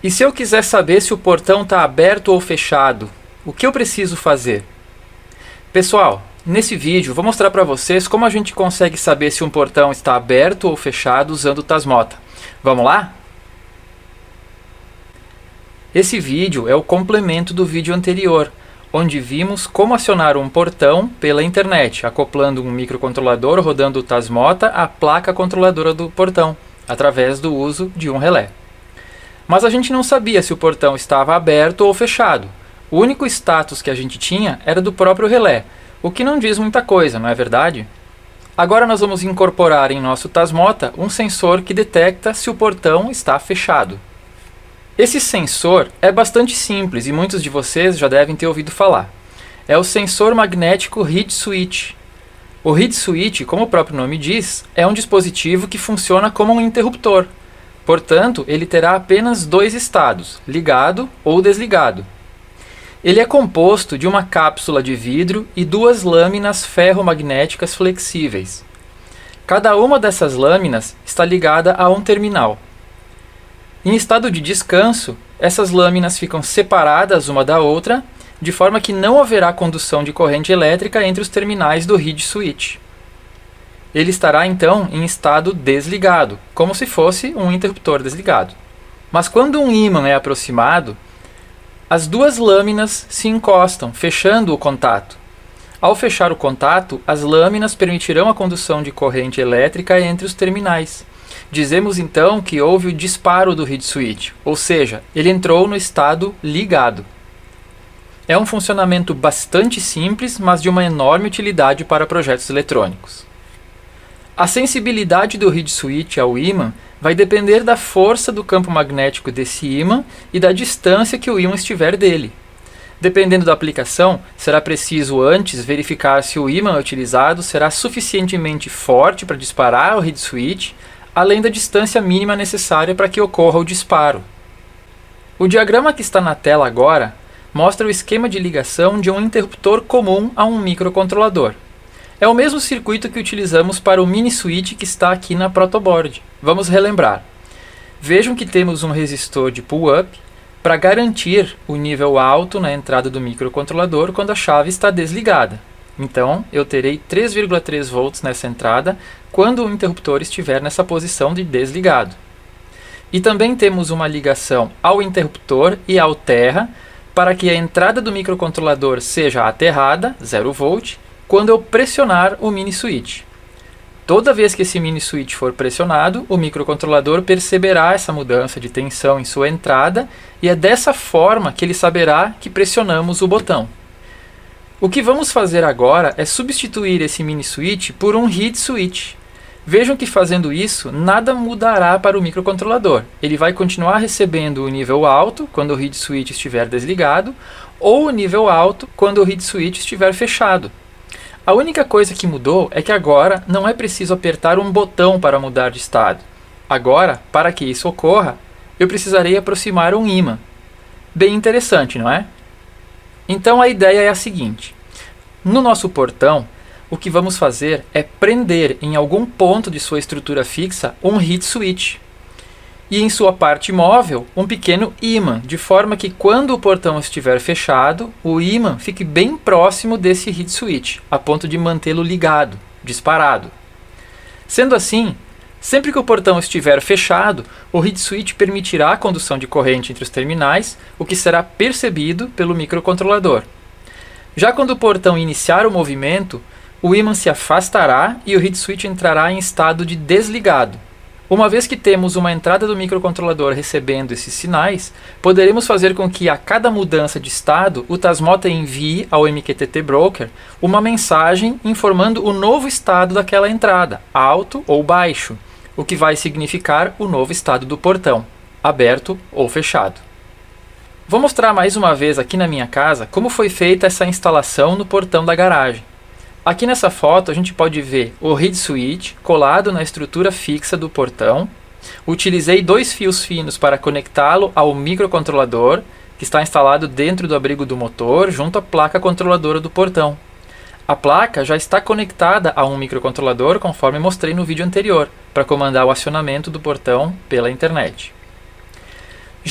E se eu quiser saber se o portão está aberto ou fechado, o que eu preciso fazer? Pessoal, nesse vídeo vou mostrar para vocês como a gente consegue saber se um portão está aberto ou fechado usando o Tasmota. Vamos lá? Esse vídeo é o complemento do vídeo anterior, onde vimos como acionar um portão pela internet, acoplando um microcontrolador rodando o Tasmota à placa controladora do portão, através do uso de um relé. Mas a gente não sabia se o portão estava aberto ou fechado. O único status que a gente tinha era do próprio relé, o que não diz muita coisa, não é verdade? Agora nós vamos incorporar em nosso Tasmota um sensor que detecta se o portão está fechado. Esse sensor é bastante simples e muitos de vocês já devem ter ouvido falar. É o sensor magnético reed switch. O reed switch, como o próprio nome diz, é um dispositivo que funciona como um interruptor. Portanto, ele terá apenas dois estados, ligado ou desligado. Ele é composto de uma cápsula de vidro e duas lâminas ferromagnéticas flexíveis. Cada uma dessas lâminas está ligada a um terminal. Em estado de descanso, essas lâminas ficam separadas uma da outra, de forma que não haverá condução de corrente elétrica entre os terminais do reed switch. Ele estará então em estado desligado, como se fosse um interruptor desligado. Mas quando um ímã é aproximado, as duas lâminas se encostam, fechando o contato. Ao fechar o contato, as lâminas permitirão a condução de corrente elétrica entre os terminais. Dizemos então que houve o disparo do reed switch, ou seja, ele entrou no estado ligado. É um funcionamento bastante simples, mas de uma enorme utilidade para projetos eletrônicos. A sensibilidade do reed switch ao ímã vai depender da força do campo magnético desse ímã e da distância que o ímã estiver dele. Dependendo da aplicação, será preciso antes verificar se o ímã utilizado será suficientemente forte para disparar o reed switch, além da distância mínima necessária para que ocorra o disparo. O diagrama que está na tela agora mostra o esquema de ligação de um interruptor comum a um microcontrolador. É o mesmo circuito que utilizamos para o mini switch que está aqui na protoboard. Vamos relembrar. Vejam que temos um resistor de pull-up para garantir o nível alto na entrada do microcontrolador quando a chave está desligada. Então, eu terei 3,3 volts nessa entrada quando o interruptor estiver nessa posição de desligado. E também temos uma ligação ao interruptor e ao terra para que a entrada do microcontrolador seja aterrada, 0 volt, quando eu pressionar o mini switch. Toda vez que esse mini switch for pressionado, o microcontrolador perceberá essa mudança de tensão em sua entrada e é dessa forma que ele saberá que pressionamos o botão. O que vamos fazer agora é substituir esse mini switch por um reed switch. Vejam que fazendo isso, nada mudará para o microcontrolador. Ele vai continuar recebendo o nível alto quando o reed switch estiver desligado ou o nível alto quando o reed switch estiver fechado. A única coisa que mudou é que agora não é preciso apertar um botão para mudar de estado. Agora, para que isso ocorra, eu precisarei aproximar um ímã. Bem interessante, não é? Então a ideia é a seguinte. No nosso portão, o que vamos fazer é prender em algum ponto de sua estrutura fixa um reed switch. E em sua parte móvel, um pequeno ímã, de forma que quando o portão estiver fechado, o ímã fique bem próximo desse reed switch, a ponto de mantê-lo ligado, disparado. Sendo assim, sempre que o portão estiver fechado, o reed switch permitirá a condução de corrente entre os terminais, o que será percebido pelo microcontrolador. Já quando o portão iniciar o movimento, o ímã se afastará e o reed switch entrará em estado de desligado. Uma vez que temos uma entrada do microcontrolador recebendo esses sinais, poderemos fazer com que a cada mudança de estado o Tasmota envie ao MQTT Broker uma mensagem informando o novo estado daquela entrada, alto ou baixo, o que vai significar o novo estado do portão, aberto ou fechado. Vou mostrar mais uma vez aqui na minha casa como foi feita essa instalação no portão da garagem. Aqui nessa foto a gente pode ver o reed switch colado na estrutura fixa do portão. Utilizei dois fios finos para conectá-lo ao microcontrolador, que está instalado dentro do abrigo do motor, junto à placa controladora do portão. A placa já está conectada a um microcontrolador, conforme mostrei no vídeo anterior, para comandar o acionamento do portão pela internet.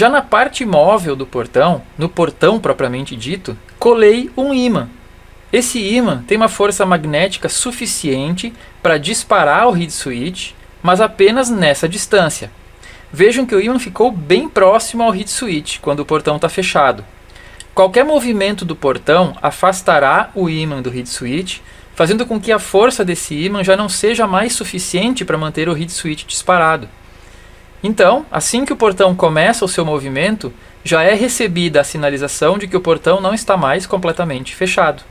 Já na parte móvel do portão, no portão propriamente dito, colei um ímã. Esse ímã tem uma força magnética suficiente para disparar o reed switch, mas apenas nessa distância. Vejam que o ímã ficou bem próximo ao reed switch quando o portão está fechado. Qualquer movimento do portão afastará o ímã do reed switch, fazendo com que a força desse ímã já não seja mais suficiente para manter o reed switch disparado. Então, assim que o portão começa o seu movimento, já é recebida a sinalização de que o portão não está mais completamente fechado.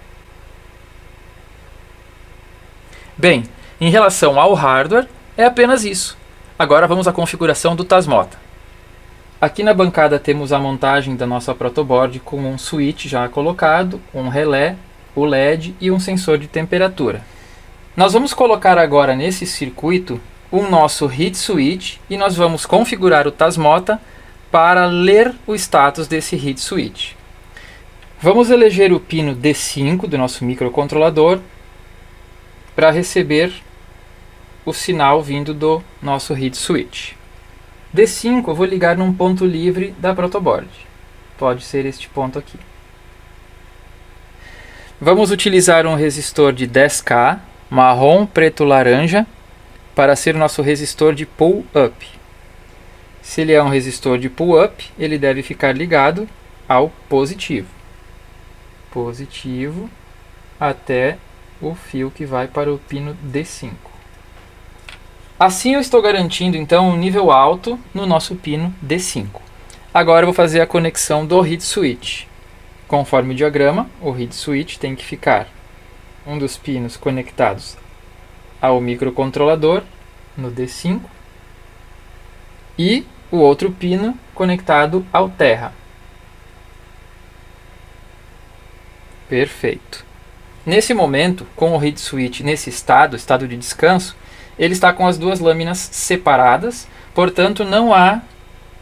Bem, em relação ao hardware, é apenas isso. Agora vamos à configuração do Tasmota. Aqui na bancada temos a montagem da nossa protoboard com um switch já colocado, um relé, o LED e um sensor de temperatura. Nós vamos colocar agora nesse circuito o nosso reed switch e nós vamos configurar o Tasmota para ler o status desse reed switch. Vamos eleger o pino D5 do nosso microcontrolador para receber o sinal vindo do nosso reed switch. D5 eu vou ligar num ponto livre da protoboard. Pode ser este ponto aqui. Vamos utilizar um resistor de 10K, marrom, preto, laranja, para ser o nosso resistor de pull-up. Se ele é um resistor de pull-up, ele deve ficar ligado ao positivo. Positivo até o fio que vai para o pino D5. Assim eu estou garantindo então um nível alto no nosso pino D5. Agora eu vou fazer a conexão do reed switch. Conforme o diagrama, o reed switch tem que ficar um dos pinos conectados ao microcontrolador no D5 e o outro pino conectado ao terra. Perfeito. Nesse momento, com o reed switch nesse estado de descanso, ele está com as duas lâminas separadas, portanto não há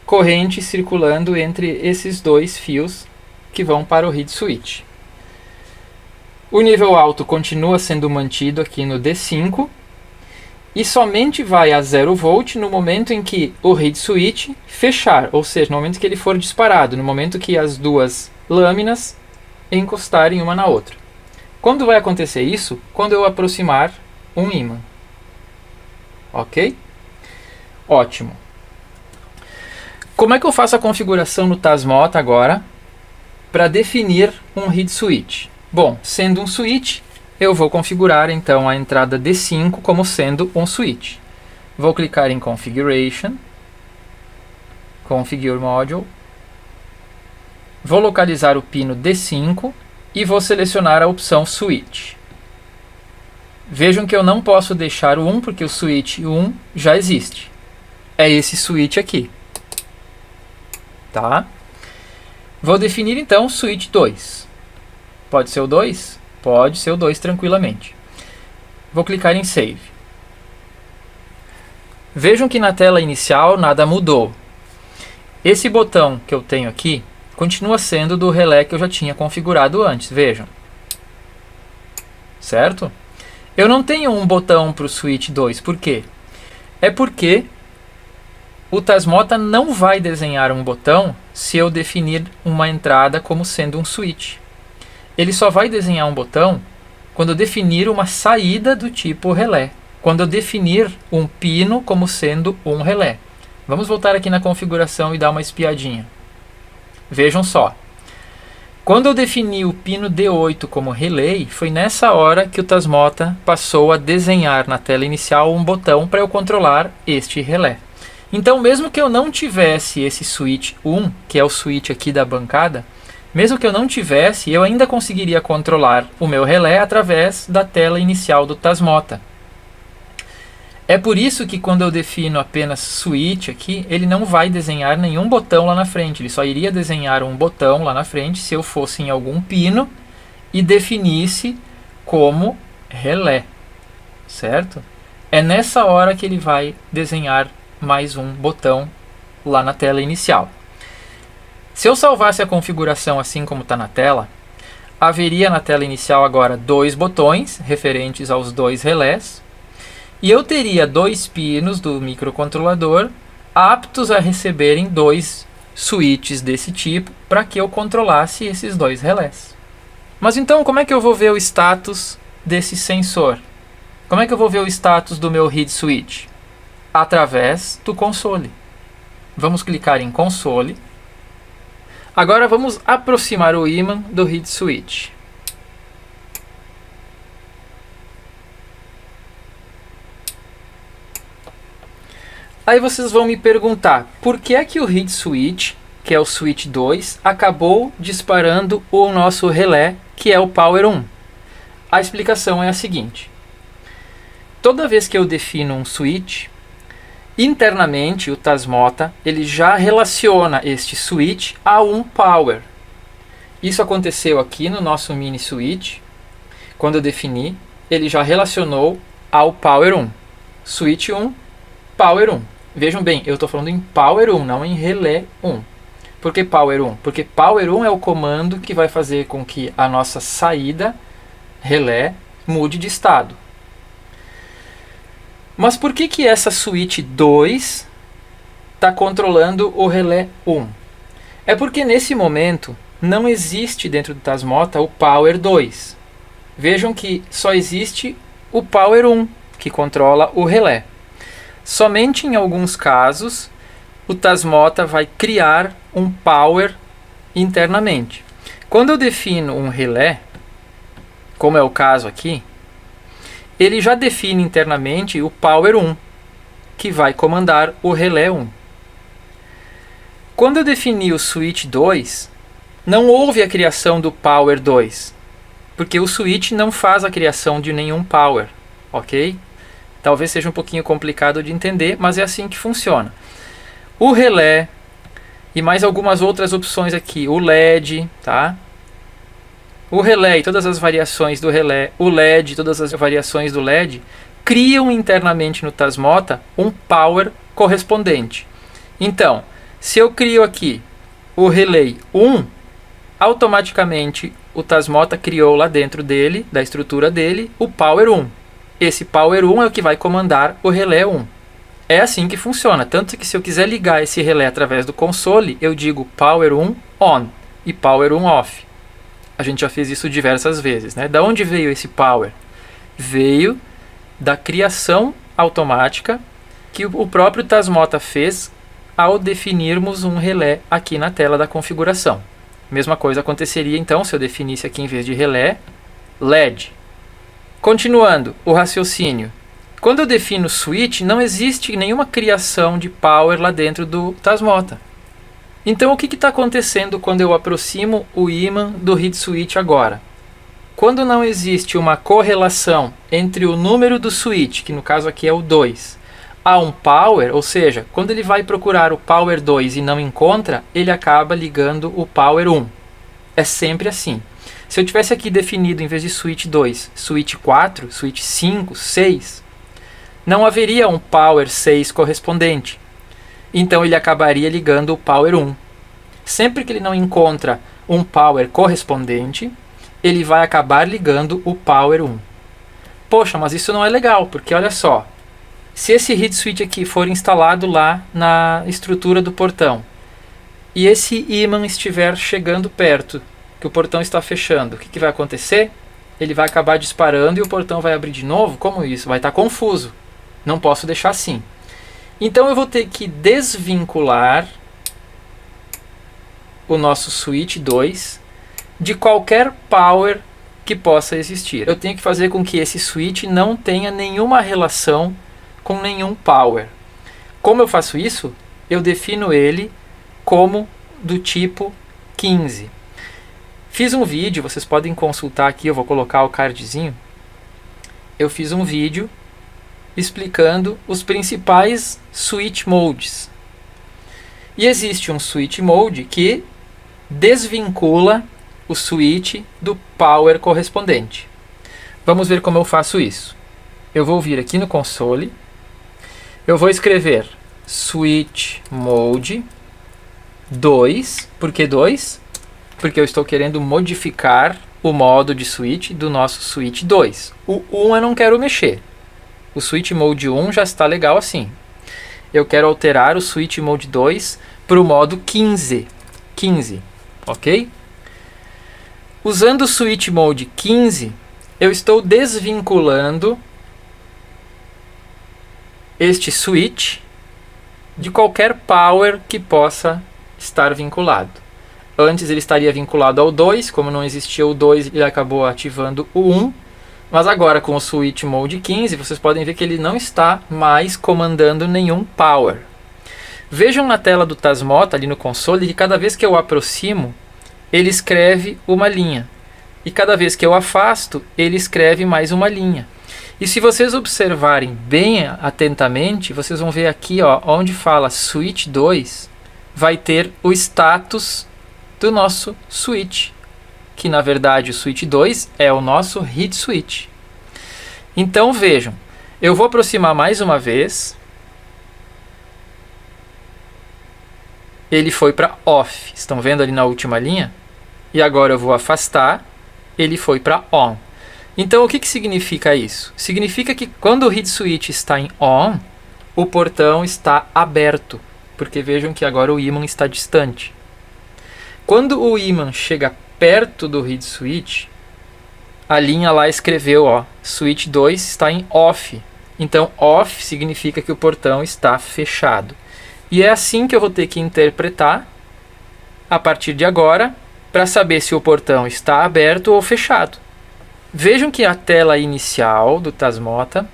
corrente circulando entre esses dois fios que vão para o reed switch. O nível alto continua sendo mantido aqui no D5 e somente vai a 0 volt no momento em que o reed switch fechar, ou seja, no momento que ele for disparado, no momento que as duas lâminas encostarem uma na outra. Quando vai acontecer isso? Quando eu aproximar um ímã. Ok? Ótimo. Como é que eu faço a configuração no Tasmota agora para definir um reed switch? Bom, sendo um switch, eu vou configurar então a entrada D5 como sendo um switch. Vou clicar em Configuration, Configure Module, vou localizar o pino D5 e vou selecionar a opção Switch. Vejam que eu não posso deixar o 1 porque o switch 1 já existe. É esse switch aqui. Tá? Vou definir então o switch 2. Pode ser o 2? Pode ser o 2 tranquilamente. Vou clicar em Save. Vejam que na tela inicial nada mudou. Esse botão que eu tenho aqui continua sendo do relé que eu já tinha configurado antes. Vejam. Certo? Eu não tenho um botão para o switch 2. Por quê? É porque o Tasmota não vai desenhar um botão se eu definir uma entrada como sendo um switch. Ele só vai desenhar um botão quando eu definir uma saída do tipo relé. Quando eu definir um pino como sendo um relé. Vamos voltar aqui na configuração e dar uma espiadinha. Vejam só. Quando eu defini o pino D8 como relay, foi nessa hora que o Tasmota passou a desenhar na tela inicial um botão para eu controlar este relé. Então, mesmo que eu não tivesse esse switch 1, que é o switch aqui da bancada, mesmo que eu não tivesse, eu ainda conseguiria controlar o meu relé através da tela inicial do Tasmota. É por isso que quando eu defino apenas switch aqui, ele não vai desenhar nenhum botão lá na frente. Ele só iria desenhar um botão lá na frente se eu fosse em algum pino e definisse como relé, certo? É nessa hora que ele vai desenhar mais um botão lá na tela inicial. Se eu salvasse a configuração assim como está na tela, haveria na tela inicial agora dois botões referentes aos dois relés, e eu teria dois pinos do microcontrolador aptos a receberem dois switches desse tipo para que eu controlasse esses dois relés. Mas então, como é que eu vou ver o status desse sensor? Como é que eu vou ver o status do meu read switch? Através do console. Vamos clicar em console. Agora vamos aproximar o ímã do read switch. Aí vocês vão me perguntar, por que é que o read switch, que é o switch 2, acabou disparando o nosso relé, que é o power 1? A explicação é a seguinte. Toda vez que eu defino um switch, internamente o Tasmota ele já relaciona este switch a um power. Isso aconteceu aqui no nosso mini switch. Quando eu defini, ele já relacionou ao power 1. Switch 1, power 1. Vejam bem, eu estou falando em power 1, não em relé 1. Por que power 1? Porque power 1 é o comando que vai fazer com que a nossa saída relé mude de estado. Mas por que essa switch 2 está controlando o relé 1? É porque nesse momento não existe dentro do Tasmota o power 2. Vejam que só existe o power 1 que controla o relé. Somente em alguns casos o Tasmota vai criar um power internamente. Quando eu defino um relé, como é o caso aqui, ele já define internamente o power 1, que vai comandar o relé 1. Quando eu defini o switch 2, não houve a criação do power 2, porque o switch não faz a criação de nenhum power, ok? Talvez seja um pouquinho complicado de entender, mas é assim que funciona. O relé e mais algumas outras opções aqui, o LED, tá? O relé e todas as variações do relé, o LED e todas as variações do LED, criam internamente no Tasmota um power correspondente. Então, se eu crio aqui o relé 1, automaticamente o Tasmota criou lá dentro dele, da estrutura dele, o power 1. Esse power 1 é o que vai comandar o relé 1. É assim que funciona, tanto que se eu quiser ligar esse relé através do console, eu digo power 1 on e power 1 off. A gente já fez isso diversas vezes, né? Da onde veio esse power? Veio da criação automática que o próprio Tasmota fez ao definirmos um relé aqui na tela da configuração. Mesma coisa aconteceria então se eu definisse aqui em vez de relé, LED. Continuando o raciocínio. Quando eu defino switch, não existe nenhuma criação de power lá dentro do Tasmota. Então o que está acontecendo quando eu aproximo o ímã do read switch agora? Quando não existe uma correlação entre o número do switch, que no caso aqui é o 2, a um power, ou seja, quando ele vai procurar o power 2 e não encontra, ele acaba ligando o power 1. É sempre assim. Se eu tivesse aqui definido, em vez de switch 2, switch 4, switch 5, 6, não haveria um power 6 correspondente. Então ele acabaria ligando o power 1. Sempre que ele não encontra um power correspondente, ele vai acabar ligando o power 1. Poxa, mas isso não é legal, porque olha só, se esse read switch aqui for instalado lá na estrutura do portão, e esse ímã estiver chegando perto, que o portão está fechando, o que vai acontecer? Ele vai acabar disparando e o portão vai abrir de novo? Como isso? Vai estar confuso. Não posso deixar assim. Então eu vou ter que desvincular o nosso switch 2 de qualquer power que possa existir. Eu tenho que fazer com que esse switch não tenha nenhuma relação com nenhum power. Como eu faço isso? Eu defino ele como do tipo 15. Fiz um vídeo, vocês podem consultar aqui, eu vou colocar o cardzinho. Eu fiz um vídeo explicando os principais switch modes. E existe um switch mode que desvincula o switch do power correspondente. Vamos ver como eu faço isso. Eu vou vir aqui no console, eu vou escrever switch mode 2. Por que 2? Porque eu estou querendo modificar o modo de switch do nosso switch 2. O 1 eu não quero mexer. O switch mode 1 já está legal assim. Eu quero alterar o switch mode 2 para o modo 15, ok? Usando o Switch Mode 15, eu estou desvinculando este switch de qualquer power que possa estar vinculado. Antes ele estaria vinculado ao 2, como não existia o 2, ele acabou ativando o 1. Mas agora com o Switch Mode 15, vocês podem ver que ele não está mais comandando nenhum power. Vejam na tela do Tasmota, ali no console, que cada vez que eu aproximo, ele escreve uma linha. E cada vez que eu afasto, ele escreve mais uma linha. E se vocês observarem bem atentamente, vocês vão ver aqui, ó, onde fala Switch 2, vai ter o status do nosso switch, que na verdade o Switch 2 é o nosso read switch. Então vejam, eu vou aproximar mais uma vez, ele foi para off, estão vendo ali na última linha? E agora eu vou afastar, ele foi para on. Então o que significa isso? Significa que quando o read switch está em on, o portão está aberto, porque vejam que agora o ímã está distante. Quando o ímã chega perto do read switch, a linha lá escreveu, ó, switch 2 está em off. Então off significa que o portão está fechado. E é assim que eu vou ter que interpretar a partir de agora para saber se o portão está aberto ou fechado. Vejam que a tela inicial do Tasmota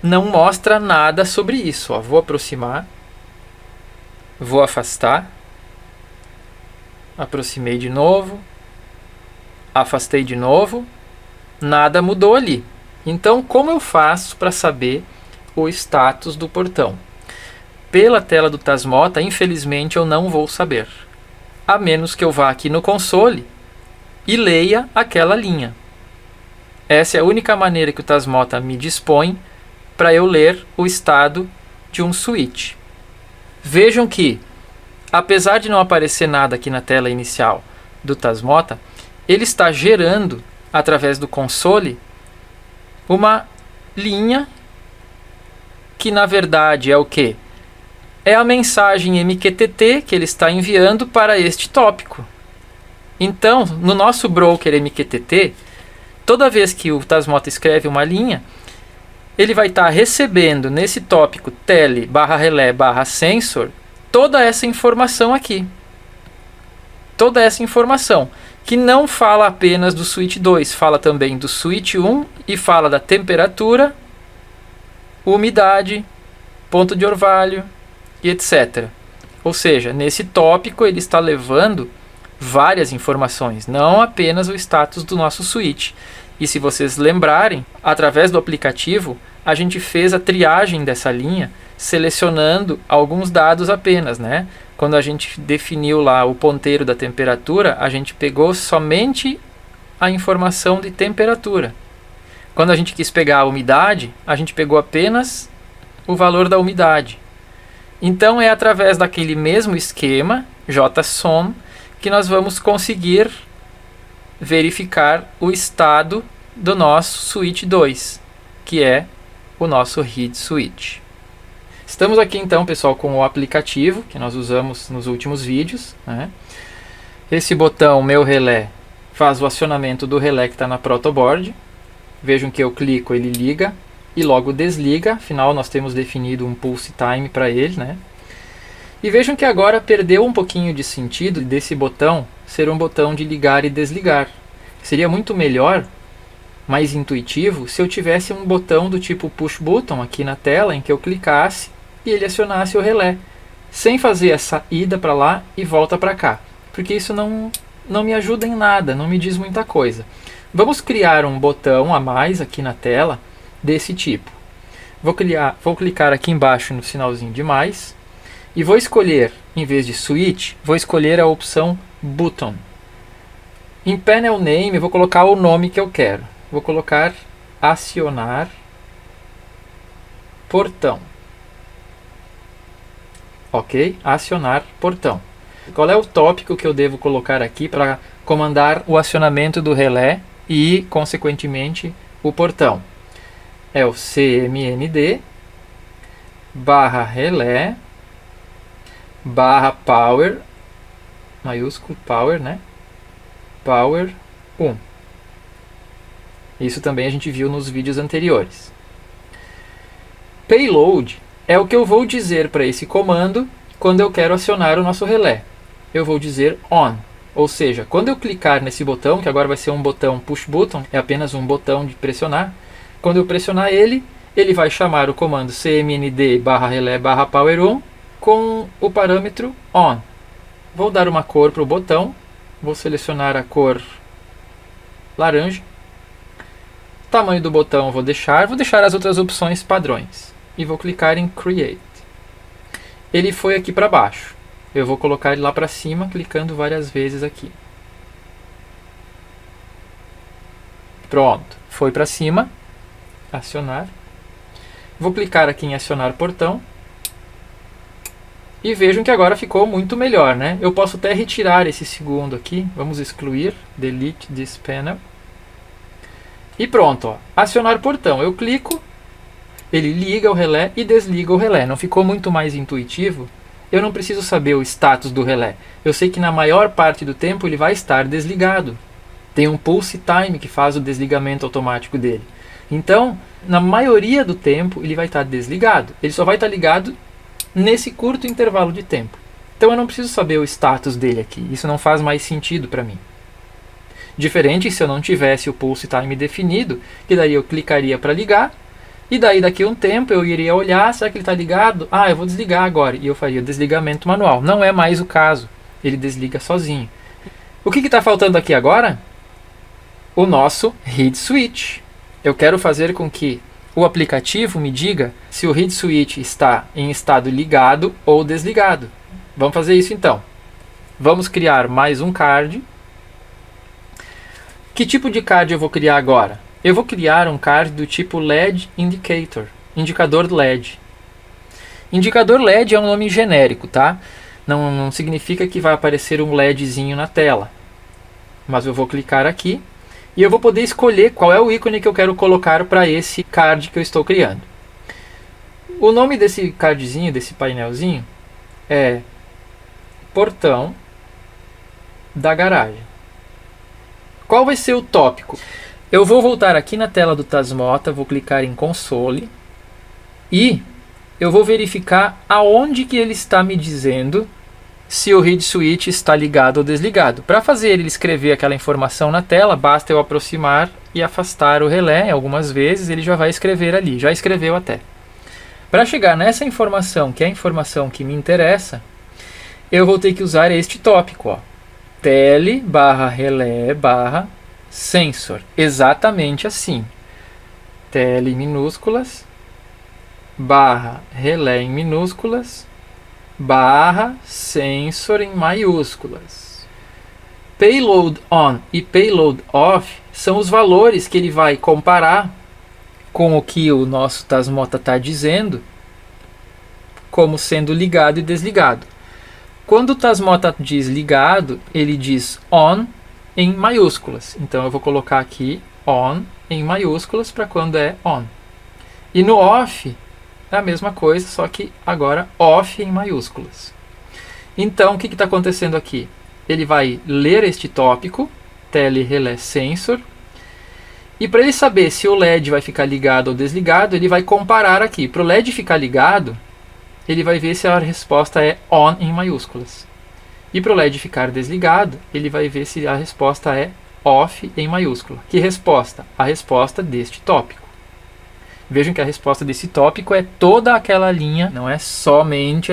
não mostra nada sobre isso. Ó. Vou aproximar, vou afastar, aproximei de novo, afastei de novo, nada mudou ali. Então, como eu faço para saber o status do portão? Pela tela do Tasmota, infelizmente, eu não vou saber. A menos que eu vá aqui no console e leia aquela linha. Essa é a única maneira que o Tasmota me dispõe para eu ler o estado de um switch. Vejam que, apesar de não aparecer nada aqui na tela inicial do Tasmota, ele está gerando, através do console, uma linha que na verdade é o quê? É a mensagem MQTT que ele está enviando para este tópico. Então, no nosso broker MQTT, toda vez que o Tasmota escreve uma linha, ele vai estar recebendo nesse tópico tele/relé/sensor toda essa informação aqui. Toda essa informação, que não fala apenas do switch 2, fala também do switch 1 e fala da temperatura, umidade, ponto de orvalho e etc. Ou seja, nesse tópico ele está levando várias informações, não apenas o status do nosso switch. E se vocês lembrarem, através do aplicativo, a gente fez a triagem dessa linha, selecionando alguns dados apenas, né? Quando a gente definiu lá o ponteiro da temperatura, a gente pegou somente a informação de temperatura. Quando a gente quis pegar a umidade, a gente pegou apenas o valor da umidade. Então é através daquele mesmo esquema, JSON, que nós vamos conseguir verificar o estado do nosso switch 2, que é o nosso read switch. Estamos aqui então, pessoal, com o aplicativo que nós usamos nos últimos vídeos, né? Esse botão Meu Relé faz o acionamento do relé que está na protoboard. Vejam que eu clico, ele liga e logo desliga, afinal nós temos definido um pulse time para ele, né? E vejam que agora perdeu um pouquinho de sentido desse botão ser um botão de ligar e desligar. Seria muito melhor, mais intuitivo, se eu tivesse um botão do tipo push button aqui na tela, em que eu clicasse e ele acionasse o relé, sem fazer essa ida para lá e volta para cá, porque isso não me ajuda em nada, não me diz muita coisa. Vamos criar um botão a mais aqui na tela desse tipo. Vou clicar aqui embaixo no sinalzinho de mais e vou escolher, em vez de switch, vou escolher a opção button. Em panel name eu vou colocar o nome que eu quero. Vou colocar acionar portão. Ok? Acionar portão. Qual é o tópico que eu devo colocar aqui para comandar o acionamento do relé e, consequentemente, o portão? É o CMND /relé barra power, maiúsculo, power, né? Power 1. Isso também a gente viu nos vídeos anteriores. Payload é o que eu vou dizer para esse comando quando eu quero acionar o nosso relé. Eu vou dizer on, ou seja, quando eu clicar nesse botão, que agora vai ser um botão push button, é apenas um botão de pressionar, quando eu pressionar ele, ele vai chamar o comando cmnd /relé /power1 com o parâmetro on. Vou dar uma cor para o botão, vou selecionar a cor laranja. Tamanho do botão eu vou deixar as outras opções padrões. E vou clicar em Create. Ele foi aqui para baixo. Eu vou colocar ele lá para cima, clicando várias vezes aqui. Pronto, foi para cima. Acionar. Vou clicar aqui em acionar portão. E vejam que agora ficou muito melhor, né? Eu posso até retirar esse segundo aqui. Vamos excluir. Delete this panel. E pronto, ó. Acionar portão. Eu clico, ele liga o relé e desliga o relé. Não ficou muito mais intuitivo? Eu não preciso saber o status do relé. Eu sei que na maior parte do tempo ele vai estar desligado. Tem um pulse time que faz o desligamento automático dele. Então, na maioria do tempo ele vai estar desligado. Ele só vai estar ligado nesse curto intervalo de tempo. Então eu não preciso saber o status dele aqui. Isso não faz mais sentido para mim. Diferente se eu não tivesse o pulse time definido, que daí eu clicaria para ligar, e daí daqui a um tempo eu iria olhar, será que ele está ligado? Ah, eu vou desligar agora, e eu faria desligamento manual. Não é mais o caso, ele desliga sozinho. O que está faltando aqui agora? O nosso read switch. Eu quero fazer com que o aplicativo me diga se o read switch está em estado ligado ou desligado. Vamos fazer isso então. Vamos criar mais um card. Que tipo de card eu vou criar agora? Eu vou criar um card do tipo LED Indicator, indicador LED. Indicador LED é um nome genérico, tá? Não significa que vai aparecer um LEDzinho na tela. Mas eu vou clicar aqui e eu vou poder escolher qual é o ícone que eu quero colocar para esse card que eu estou criando. O nome desse cardzinho, desse painelzinho, é Portão da Garagem. Qual vai ser o tópico? Eu vou voltar aqui na tela do Tasmota, vou clicar em Console e eu vou verificar aonde que ele está me dizendo se o read switch está ligado ou desligado. Para fazer ele escrever aquela informação na tela, basta eu aproximar e afastar o relé. Algumas vezes ele já vai escrever ali, já escreveu até. Para chegar nessa informação, que é a informação que me interessa, eu vou ter que usar este tópico, ó. Tele /relé /sensor. Exatamente assim. Tele em minúsculas, /relé em minúsculas, /sensor em maiúsculas. Payload on e payload off são os valores que ele vai comparar com o que o nosso Tasmota está dizendo como sendo ligado e desligado. Quando o Tasmota diz ligado, ele diz on em maiúsculas. Então eu vou colocar aqui on em maiúsculas para quando é on. E no off é a mesma coisa, só que agora off em maiúsculas. Então o que está acontecendo aqui? Ele vai ler este tópico, tele relé sensor, e para ele saber se o LED vai ficar ligado ou desligado, ele vai comparar aqui. Para o LED ficar ligado, ele vai ver se a resposta é on em maiúsculas. E para o LED ficar desligado, ele vai ver se a resposta é off em maiúscula. Que resposta? A resposta deste tópico. Vejam que a resposta desse tópico é toda aquela linha, não é somente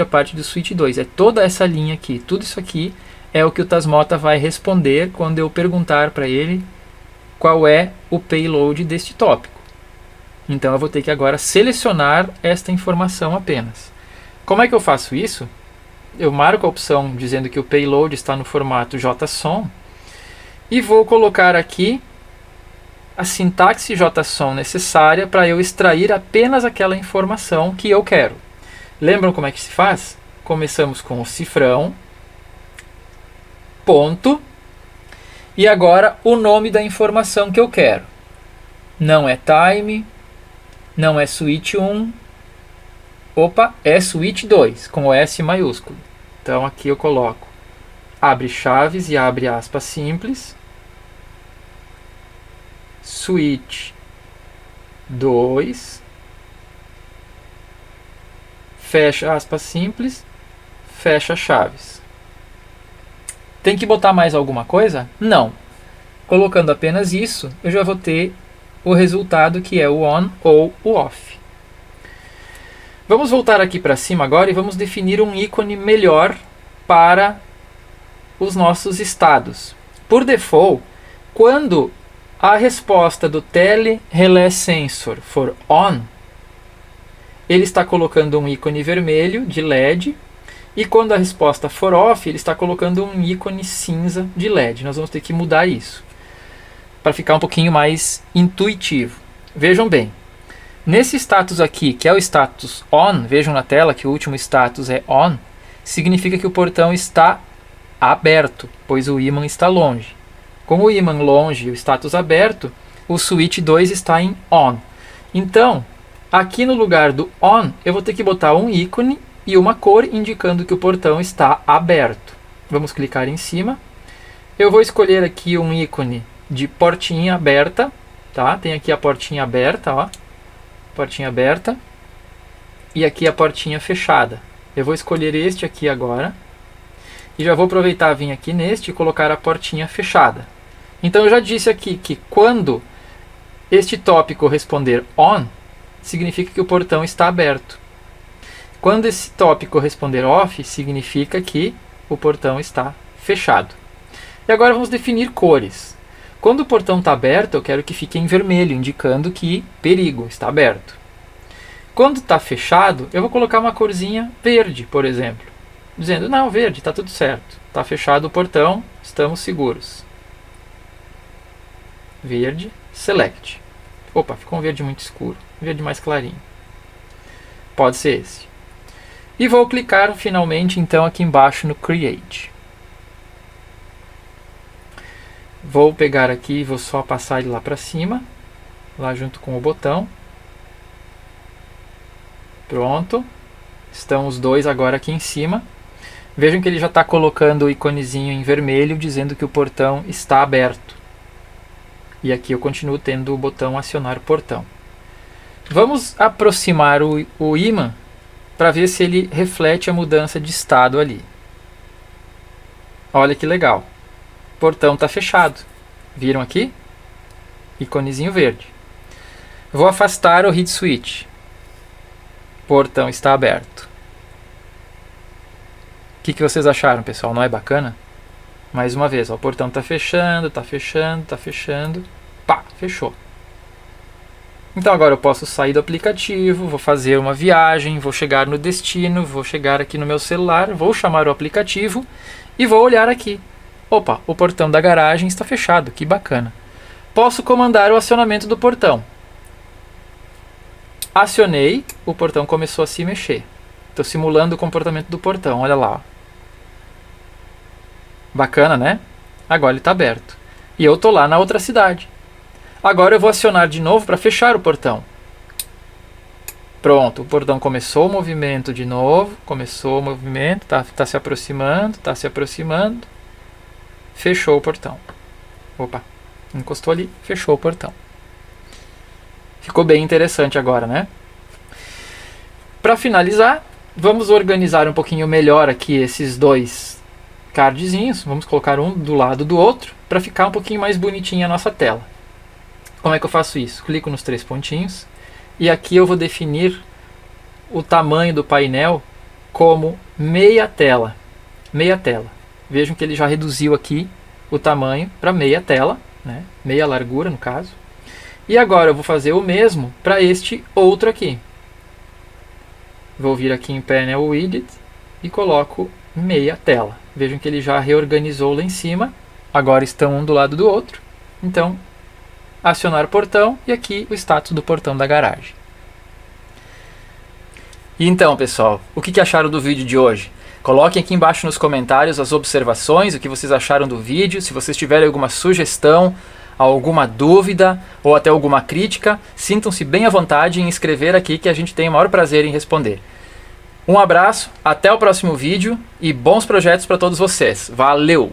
a parte do switch 2, é toda essa linha aqui. Tudo isso aqui é o que o Tasmota vai responder quando eu perguntar para ele qual é o payload deste tópico. Então eu vou ter que agora selecionar esta informação apenas. Como é que eu faço isso? Eu marco a opção dizendo que o payload está no formato JSON e vou colocar aqui a sintaxe JSON necessária para eu extrair apenas aquela informação que eu quero. Lembram como é que se faz? Começamos com o cifrão, ponto, e agora o nome da informação que eu quero. Não é time, não é switch 1, opa, é switch 2, com o S maiúsculo. Então aqui eu coloco abre chaves e abre aspas simples, switch 2, fecha aspas simples, fecha chaves. Tem que botar mais alguma coisa? Não. Colocando apenas isso, eu já vou ter o resultado que é o on ou o off. Vamos voltar aqui para cima agora e vamos definir um ícone melhor para os nossos estados. Por default, quando a resposta do Tele Relé Sensor for on, ele está colocando um ícone vermelho de LED, e quando a resposta for off, ele está colocando um ícone cinza de LED. Nós vamos ter que mudar isso para ficar um pouquinho mais intuitivo. Vejam bem, nesse status aqui, que é o status on, vejam na tela que o último status é on, significa que o portão está aberto, pois o ímã está longe. Com o ímã longe e o status aberto, o switch 2 está em on. Então, aqui no lugar do on, eu vou ter que botar um ícone e uma cor indicando que o portão está aberto. Vamos clicar em cima. Eu vou escolher aqui um ícone de portinha aberta, tá? Tem aqui a portinha aberta, ó. Portinha aberta. E aqui a portinha fechada. Eu vou escolher este aqui agora. E já vou aproveitar vir aqui neste e colocar a portinha fechada. Então eu já disse aqui que quando este tópico responder on, significa que o portão está aberto. Quando esse tópico responder off, significa que o portão está fechado. E agora vamos definir cores. Quando o portão está aberto, eu quero que fique em vermelho, indicando que perigo, está aberto. Quando está fechado, eu vou colocar uma corzinha verde, por exemplo. Dizendo, não, verde, está tudo certo. Está fechado o portão, estamos seguros. Verde, select. Opa, ficou um verde muito escuro. Verde mais clarinho. Pode ser esse. E vou clicar finalmente então aqui embaixo no Create. Vou pegar aqui e vou só passar ele lá para cima, lá junto com o botão. Pronto. Estão os dois agora aqui em cima. Vejam que ele já está colocando o iconezinho em vermelho, dizendo que o portão está aberto. E aqui eu continuo tendo o botão acionar o portão. Vamos aproximar o ímã para ver se ele reflete a mudança de estado ali. Olha que legal. O portão está fechado. Viram aqui? Iconezinho verde. Vou afastar o heat switch. O portão está aberto. O que vocês acharam, pessoal? Não é bacana? Mais uma vez, ó, o portão está fechando, está fechando, está fechando. Pá, fechou. Então agora eu posso sair do aplicativo, vou fazer uma viagem, vou chegar no destino, vou chegar aqui no meu celular, vou chamar o aplicativo e vou olhar aqui. Opa, o portão da garagem está fechado, que bacana. Posso comandar o acionamento do portão. Acionei, o portão começou a se mexer. Estou simulando o comportamento do portão, olha lá. Ó. Bacana, né? Agora ele está aberto. E eu estou lá na outra cidade. Agora eu vou acionar de novo para fechar o portão. Pronto, o portão começou o movimento de novo. Começou o movimento, tá se aproximando, está se aproximando. Fechou o portão. Opa, encostou ali, fechou o portão. Ficou bem interessante agora, né? Para finalizar, vamos organizar um pouquinho melhor aqui esses dois cardzinhos. Vamos colocar um do lado do outro para ficar um pouquinho mais bonitinha a nossa tela. Como é que eu faço isso? Clico nos três pontinhos e aqui eu vou definir o tamanho do painel como meia tela. Meia tela. Vejam que ele já reduziu aqui o tamanho para meia tela, né? Meia largura no caso. E agora eu vou fazer o mesmo para este outro aqui. Vou vir aqui em Panel Widget e coloco meia tela. Vejam que ele já reorganizou lá em cima. Agora estão um do lado do outro. Então, acionar o portão e aqui o status do portão da garagem. E então, pessoal, o que acharam do vídeo de hoje? Coloquem aqui embaixo nos comentários as observações, o que vocês acharam do vídeo. Se vocês tiverem alguma sugestão, alguma dúvida ou até alguma crítica, sintam-se bem à vontade em escrever aqui que a gente tem o maior prazer em responder. Um abraço, até o próximo vídeo e bons projetos para todos vocês. Valeu!